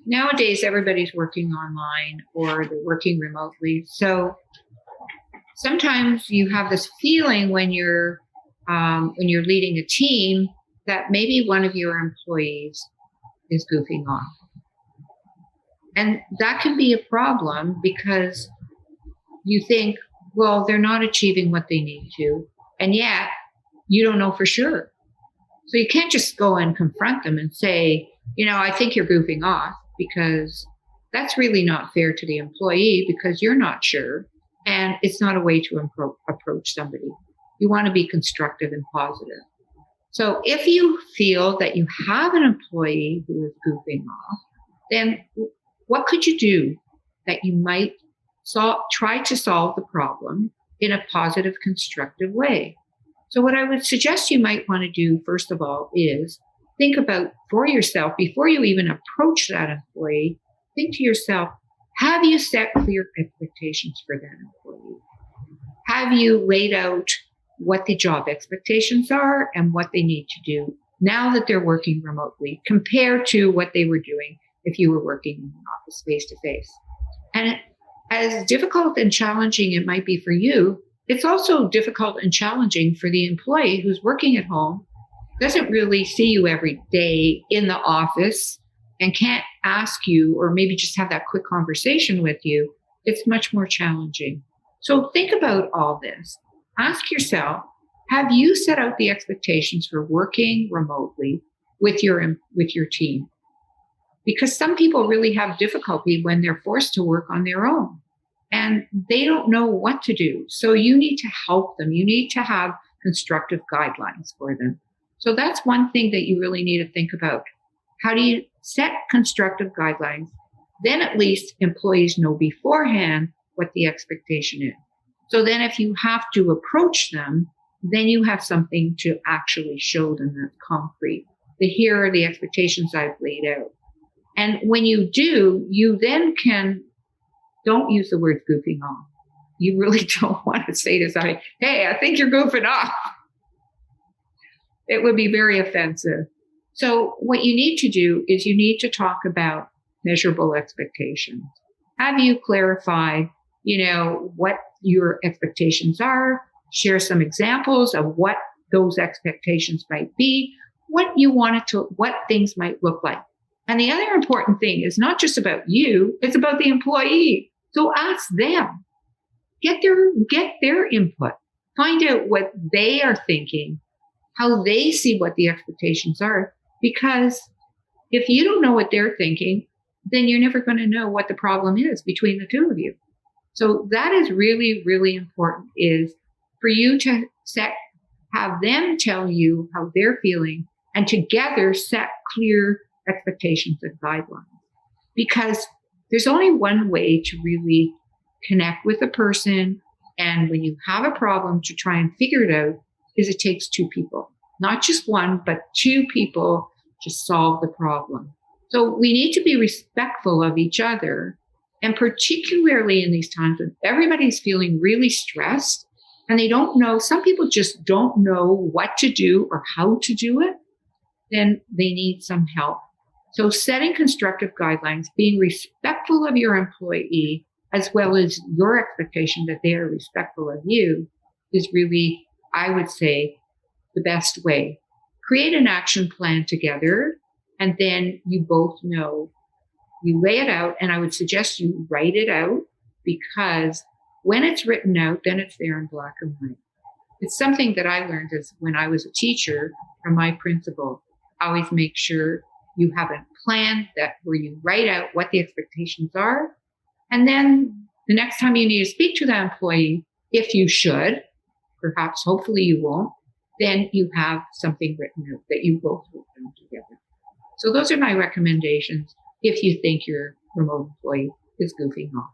nowadays everybody's working online or they're working remotely. So sometimes you have this feeling when you're leading a team that maybe one of your employees is goofing off. And that can be a problem because you think, well, they're not achieving what they need to. And yet you don't know for sure. So you can't just go and confront them and say, I think you're goofing off, because that's really not fair to the employee because you're not sure. And it's not a way to approach somebody. You want to be constructive and positive. So if you feel that you have an employee who is goofing off, then what could you do that you might try to solve the problem in a positive, constructive way? So what I would suggest you might want to do, first of all, is think about for yourself, before you even approach that employee, think to yourself, have you set clear expectations for that employee? Have you laid out what the job expectations are and what they need to do now that they're working remotely compared to what they were doing if you were working in an office face to face? And as difficult and challenging it might be for you, it's also difficult and challenging for the employee who's working at home, doesn't really see you every day in the office, and can't ask you or maybe just have that quick conversation with you. It's much more challenging. So think about all this. Ask yourself, have you set out the expectations for working remotely with your team? Because some people really have difficulty when they're forced to work on their own and they don't know what to do. So you need to help them. You need to have constructive guidelines for them. So that's one thing that you really need to think about. How do you set constructive guidelines? Then at least employees know beforehand what the expectation is. So then if you have to approach them, then you have something to actually show them that's concrete. Here are the expectations I've laid out. And when you do, you then don't use the word goofing off. You really don't want to say to somebody, hey, I think you're goofing off. It would be very offensive. So what you need to do is you need to talk about measurable expectations. Have you clarified, what your expectations are? Share some examples of what those expectations might be, what things might look like. And the other important thing is not just about you, it's about the employee. So ask them, get their input, find out what they are thinking, how they see what the expectations are. Because if you don't know what they're thinking, then you're never going to know what the problem is between the two of you. So that is really, really important, is for you to have them tell you how they're feeling and together set clear expectations and guidelines. Because there's only one way to really connect with a person. And when you have a problem, to try and figure it out, is it takes two people, not just one, but two people to solve the problem. So we need to be respectful of each other. And particularly in these times when everybody's feeling really stressed and they don't know, some people just don't know what to do or how to do it, then they need some help. So setting constructive guidelines, being respectful of your employee, as well as your expectation that they are respectful of you, is really, I would say, the best way. Create an action plan together, and then you both know. You lay it out, and I would suggest you write it out, because when it's written out, then it's there in black and white. It's something that I learned as when I was a teacher from my principal. Always make sure you have a plan where you write out what the expectations are. And then the next time you need to speak to that employee, if you should, perhaps hopefully you won't, then you have something written out that you both wrote down together. So those are my recommendations if you think your remote employee is goofing off.